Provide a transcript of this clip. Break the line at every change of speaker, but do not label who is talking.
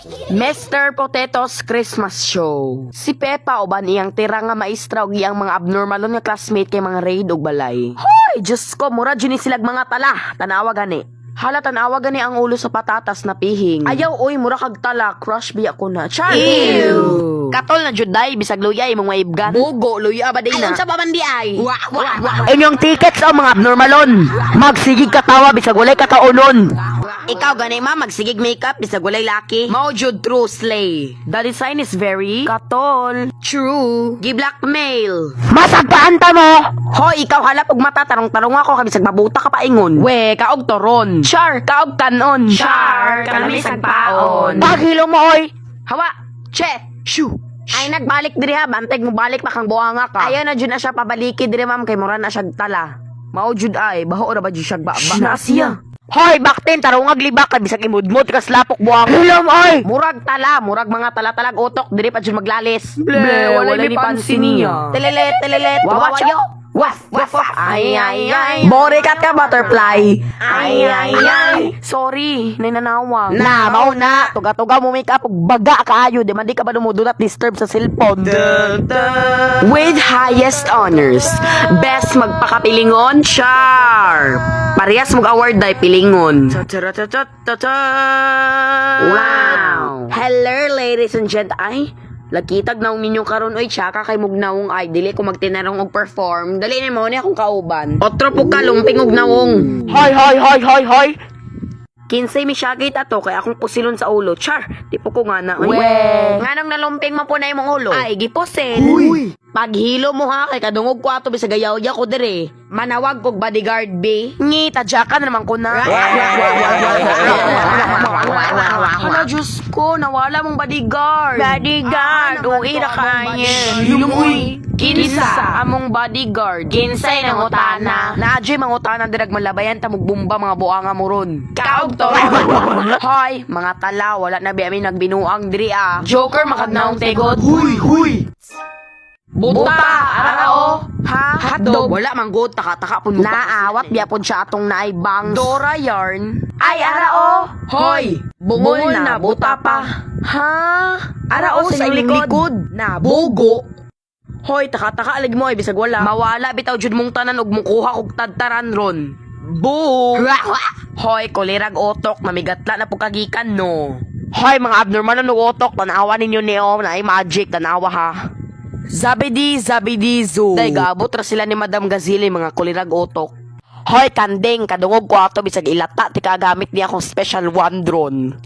Mr. Potato's Christmas Show. Si Pepa uban iyang tira nga maestra ug iyang mga abnormal nga classmate kay mga raid ug balay. Hoy, Diyos ko, mura dyan silag mga tala. Tanawa gani. Hala, tanawa gani ang ulo sa patatas na pihing. Ayaw, oy, mura kag tala. Crush biya ko na. Char!
Ew!
Katol na juday, bisag luyay, mong maibgan. Bugo, luya ba din na?
Ayun sa babandi ay.
Inyong tickets o mga abnormalon. Magsigig katawa, bisag walay kakaunon.
Ikaw gani ma, magsigig makeup, bisag walay laki.
Mao jud true slay. The design is very katol.
True. Gi-blackmail.
Masagpaanta mo! Hoy, ikaw halap og mata, tarong-tarong ako, kabisag mabuta ka paingon. We, kaog toron. Char, kaog tanon.
Char, kanami sagpaon.
Paghilo mo, oy! Hawa! Che! Shoo!
Ay nagbalik diri ha, banteg mo balik pa kang buhanga ka.
Ayaw na jud na siya pabaliki dire ma'am, kay mura na siya tala. Mao jud ay, baho ra ba jud siya ba?
Na siya.
Hoy, baktin, tarungag libak, bisag imudmod, kas lapok buhang. Hilom, oy! Murag tala, murag mga tala-talag utok, diri pa jud maglalis.
Ble, walay ni pansin niya.
Telelet,
Wawayo.
Waf, waf, waf, ay, ay, ay. Borikat ka, butterfly.
Ay, ay, ay.
Sorry, ninanawang.
Na, mao na.
Tuga-tuga mo make up, ug baga kaayo, di man di ka ba do not disturb sa cellphone. With highest honors, best magpakapilingon, char. Parehas mong award dahil pilingon. Wow. Hello, ladies and gent. Ay, lagkitag naong ninyo karon oy, tsaka kay mugnawong ay dili ko magtinarong og perform. Dali ni mo ni akong kauban. Otro po ka lumping og nawong. Hoy. Kinsay mi syagit ato kay akong pusilon sa ulo. Char, di po ko nga na.
We.
Nganong nalumping mo po na imong ulo?
Ay, giposin.
Uy. Paghilo mo ha, kay kadungog ko ato bisag ayaw-ya ko dire. Manawag kog bodyguard be. Ngi, tadyakan naman ko na. Hala, Diyos ko, nawala mong bodyguard.
Bodyguard, uwi na kanya.
Lumoy. Kinsa among bodyguard.
Kinsay nangutana.
Naadyo'y mangutana dirag malabayan ta mugbumba mga buanga mo ron.
Kaog to.
Hoy, mga tala, wala na bi amin nagbinuang diri ah. Joker makagnaong tegot.
Huy.
Buta, arao. Ha?
Hotdog.
Wala man good, taka-taka pun mo. Naawat biya pun siya atong naibang. Dora yarn.
Ay, arao.
Hoy, bungol na, buta pa. Ha?
Arao sa inyong likod.
Na, bugo. Hoy, taka-taka alig mo, bisag wala. Mawala bitaw jud mong tanan ug mong kuha og tadtaran ron. Boom! Hoy, kolirag otok, mamigatla na po kagikan, no? Hoy, mga abnormal na utok, tanawa ninyo niyo, na ay magic, tanawa ha. Zabidi zoo. Day gaabot ra sila ni Madam Gazili, mga kulirag otok. Hoy, kandeng, kadungog ko ato, bisag ilata, ti kagamit niya akong special one drone.